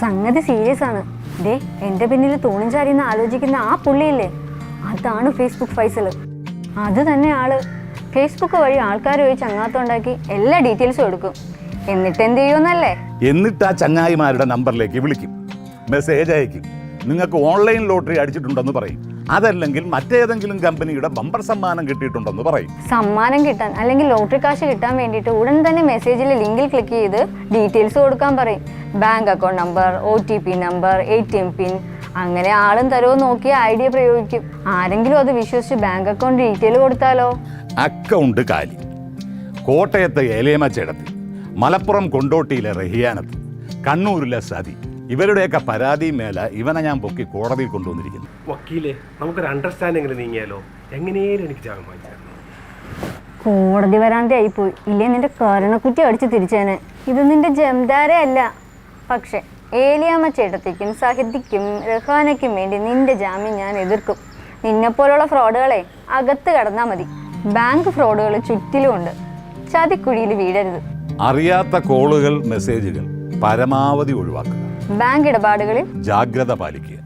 സംഗതി സീരിയസ് ആണ്. ദേ എന്റെ പിന്നിൽ തൂണും ചാരിന്ന് ആലോചിക്കുന്ന ആ പുള്ളിയില്ലേ, അതാണ് ഫേസ്ബുക്ക് ഫൈസൽ. അത് തന്നെ ആള് ഫേസ്ബുക്ക് വഴി ആൾക്കാർ പോയി ചങ്ങാത്തമുണ്ടാക്കി എല്ലാ ഡീറ്റെയിൽസും എടുക്കും. എന്നിട്ട് എന്ത് ചെയ്യുമെന്നല്ലേ? എന്നിട്ട് ആ ചങ്ങായിമാരുടെ നമ്പറിലേക്ക് വിളിക്കും, മെസ്സേജ് അയക്കും, നിങ്ങൾക്ക് ഓൺലൈൻ ലോട്ടറി അടിച്ചിട്ടുണ്ടെന്ന് പറയും. അതല്ലെങ്കിൽ മറ്റേതെങ്കിലും കമ്പനിയുടെ ബമ്പർ സമ്മാനം കിട്ടിയിട്ടുണ്ടെന്ന് പറയും. സമ്മാനം കിട്ടാൻ അല്ലെങ്കിൽ ലോട്ടറി കാശ് കിട്ടാൻ വേണ്ടിയിട്ട് ഉടൻ തന്നെ മെസ്സേജിൽ ലിങ്കിൽ ക്ലിക്ക് ചെയ്ത് ഡീറ്റെയിൽസ് കൊടുക്കാൻ പറയും. Bank account number, OTP number, ATM പിൻ, അങ്ങനെ ആളും തരവോ നോക്കി ഐഡിയ പ്രയോഗിക്കും. ആരെങ്കിലും അത് വിശ്വസിച്ച് ബാങ്ക് അക്കൗണ്ട് ഡീറ്റെയിൽ കൊടുത്താലോ? അക്കൗണ്ട് കാലി. കോട്ടയത്തെ ഏലേമ ചേടത്തി, മലപ്പുറം കൊണ്ടോട്ടിയിലെ റഹിയാനത്ത്, കണ്ണൂരിലെ സതി, ഇവരുടെയൊക്കെ പരാതി മേല ഇവനെ ഞാൻ പൊക്കി കോടതിയിൽ കൊണ്ടുവന്നിരിക്കുന്നു. വക്കീലെ, നമുക്കൊരു അണ്ടർസ്റ്റാൻഡിങ്ങിൽ നീങ്ങിയാലോ? എങ്ങനെയും എനിക്ക് ജാമ്യം വാങ്ങിച്ചായിരുന്നു. കോടതി വരാതെ ആയിപ്പോയി. ഇല്ലേ നിന്റെ കരണക്കുറ്റി അടിച്ച് തിരിച്ചേനെ. ഇത് നിന്റെ ജംദാരെ അല്ല. പക്ഷെ ഏലിയാമ്മ ചേട്ടത്തിക്കും സഹിദിക്കും റഹാനയ്ക്കും വേണ്ടി നിന്റെ ജാമ്യം ഞാൻ എതിർക്കും. നിന്നെപ്പോലുള്ള ഫ്രോഡുകളെ അകത്ത് കടന്നാൽ മതി. ബാങ്ക് ഫ്രോഡുകൾ ചുറ്റിലുമുണ്ട്. ചതിക്കുഴിയിൽ വീഴരുത്. അറിയാത്ത കോളുകൾ, മെസ്സേജുകൾ പരമാവധി ഒഴിവാക്കുക. ബാങ്ക് ഇടപാടുകളിൽ ജാഗ്രത പാലിക്കുക.